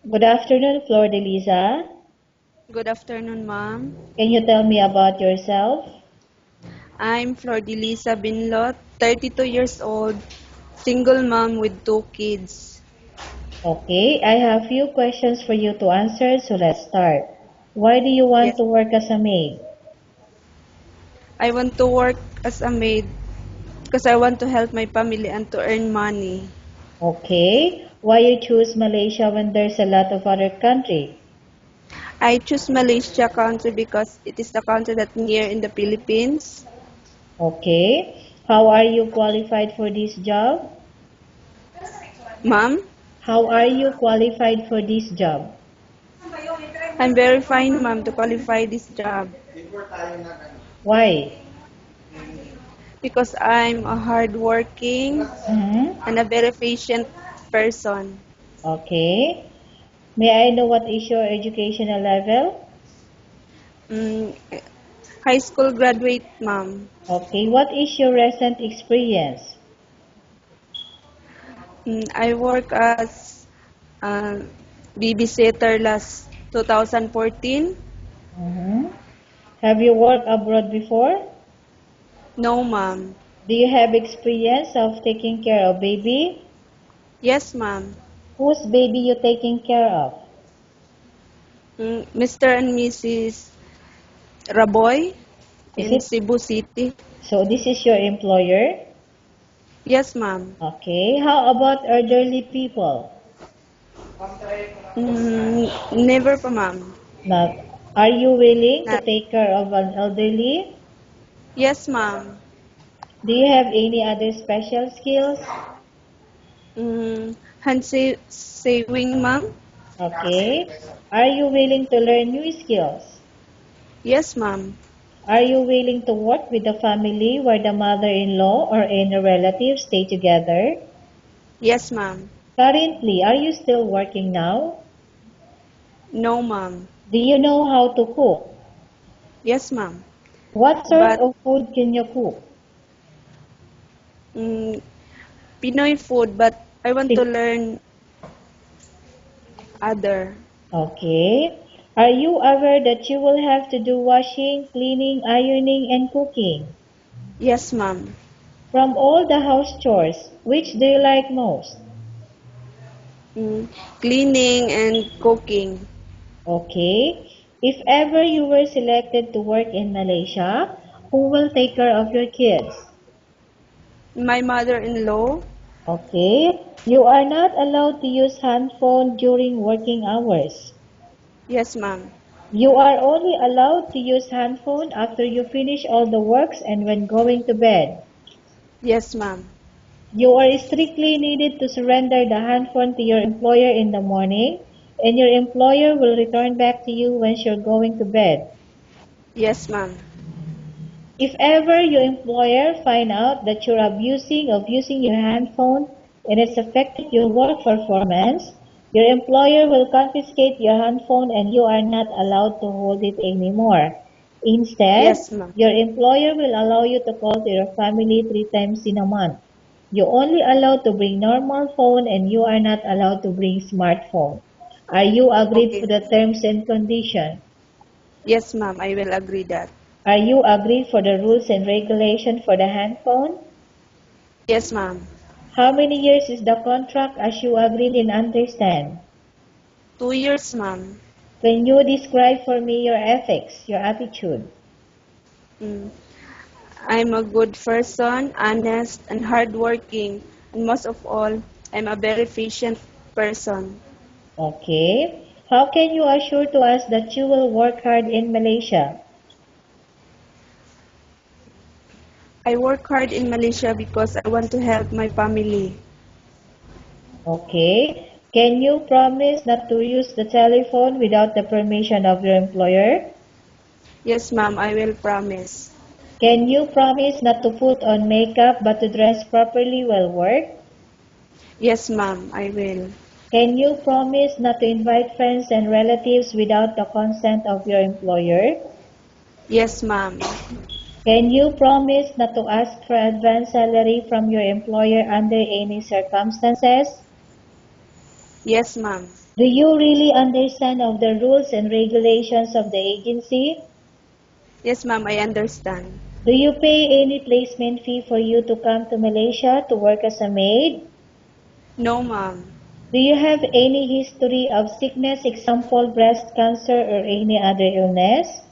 Good afternoon, Flor de Lisa. Good afternoon, ma'am. Can you tell me about yourself? I'm Flordelisa Binlot, 32 years old, single mom with two kids. Okay, I have few questions for you to answer, so let's start. Why do you want Yes, to work as a maid? I want to work as a maid because I want to help my family and to earn money. Okay, why you choose Malaysia when there's a lot of other country? I choose Malaysia country because it is the country that near in the Philippines. Okay, how are you qualified for this job? Ma'am, How are you qualified for this job? I'm very fine, ma'am, to qualify this job Why? because I'm a hardworking Mm-hmm. and a very patient person. Okay, may I know what is your educational level? Mm, high school graduate, ma'am. Okay, what is your recent experience? I work as a babysitter last 2014. Mm-hmm. Have you worked abroad before? No, ma'am. Do you have experience of taking care of baby? Yes, ma'am. Whose baby you taking care of? Mr. and Mrs. Raboy Is in it Cebu City. so? This is your employer. Yes, ma'am. Okay. How about elderly people? Never pa, ma'am. Now, are you willing to Not. take care of an elderly? Yes, ma'am. Do you have any other special skills? Hand saving, ma'am. Okay. Are you willing to learn new skills? Yes, ma'am. Are you willing to work with a family where the mother-in-law or any relative stay together? Yes, ma'am. Currently, are you still working now? No, ma'am. Do you know how to cook? Yes, ma'am. What sort But of food can you cook? mm, Pinoy food, but I want to Pin- learn other. Okay. Are you aware that you will have to do washing, cleaning, ironing, and cooking? Yes, ma'am. From all the house chores, which do you like most? Mm, Cleaning and cooking. Okay. If ever you were selected to work in Malaysia, who will take care of your kids? My mother-in-law. Okay. You are not allowed to use handphone during working hours. Yes, ma'am. You are only allowed to use handphone after you finish all the works and when going to bed. Yes, ma'am. You are strictly needed to surrender the handphone to your employer in the morning, and your employer will return back to you once you're going to bed. Yes, ma'am. If ever your employer find out that you're abusing of using your handphone and it's affected your work performance, your employer will confiscate your handphone and you are not allowed to hold it anymore. Instead, Yes, ma'am. your employer will allow you to call to your family 3 times in a month. You're only allowed to bring normal phone and you are not allowed to bring smartphone. Are you agreed Okay. to the terms and conditions? Yes, ma'am. I will agree that. Are you agreed for the rules and regulation for the handphone? Yes, ma'am. How many years is the contract as you agreed and understand? 2 years, ma'am. Can you describe for me your ethics, your attitude? Mm. I'm a good person, honest, and hardworking. And most of all, I'm a very patient person. Okay. How can you assure to us that you will work hard in Malaysia? I work hard in Malaysia because I want to help my family. Okay. Can you promise not to use the telephone without the permission of your employer? Yes, ma'am. I will promise. Can you promise not to put on makeup but to dress properly while work? Yes, ma'am. I will. Can you promise not to invite friends and relatives without the consent of your employer? Yes, ma'am. Can you promise not to ask for advance salary from your employer under any circumstances? Yes, ma'am. Do you really understand of the rules and regulations of the agency? Yes, ma'am, I understand. Do you pay any placement fee for you to come to Malaysia to work as a maid? No, ma'am. Do you have any history of sickness, example breast cancer or any other illness?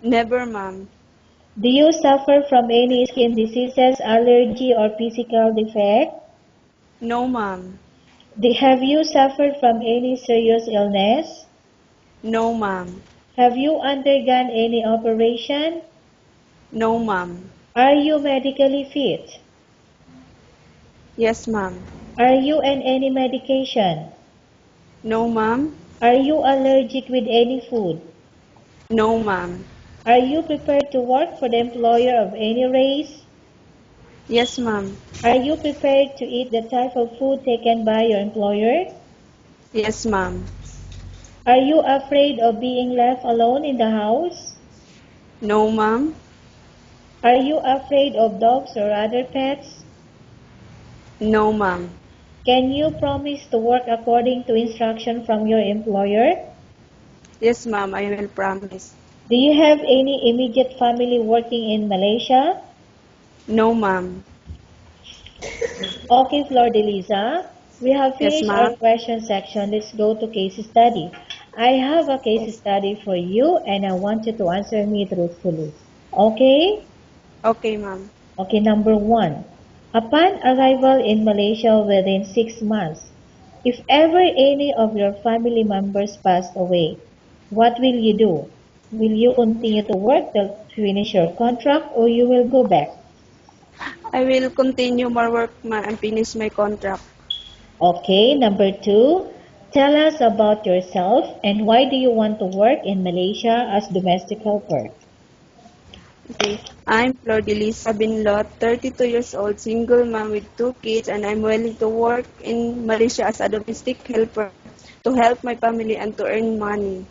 Never, ma'am. Do you suffer from any skin diseases, allergy or physical defect? No, ma'am. Have you suffered from any serious illness? No, ma'am. Have you undergone any operation? No, ma'am. Are you medically fit? Yes, ma'am. Are you on any medication? No, ma'am. Are you allergic with any food? No, ma'am. Are you prepared to work for the employer of any race? Yes, ma'am. Are you prepared to eat the type of food taken by your employer? Yes, ma'am. Are you afraid of being left alone in the house? No, ma'am. Are you afraid of dogs or other pets? No, ma'am. Can you promise to work according to instruction from your employer? Yes, ma'am, I will promise. Do you have any immediate family working in Malaysia? No, ma'am. Okay, Flor de Lisa, we have Yes, finished our ma'am. question section. Let's go to case study. I have a case Yes. study for you and I want you to answer me truthfully. Okay? Okay, ma'am. Okay, number one. Upon arrival in Malaysia within 6 months, if ever any of your family members passed away, what will you do? Will you continue to work till finish your contract or you will go back? I will continue my work, ma'am, and finish my contract. Okay, number two. Tell us about yourself and why do you want to work in Malaysia as domestic helper? Okay. I'm Flor de Lisa Binlot, 32 years old, single mom with two kids, and I'm willing to work in Malaysia as a domestic helper to help my family and to earn money.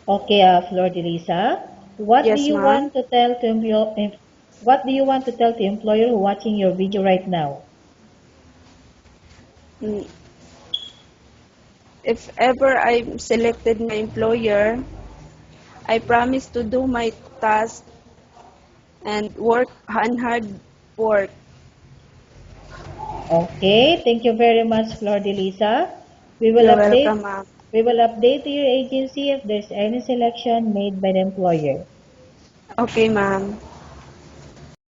Okay, Flor de Lisa, what do Yes, you ma'am. want to tell to what do you want to tell to employer who watching your video right now? Mm, If ever I'm selected my employer, I promise to do my task and work and hard work. Okay, thank you very much, Flor de Lisa. We will You're update welcome, ma'am. we will update your agency if there's any selection made by the employer. Okay, ma'am.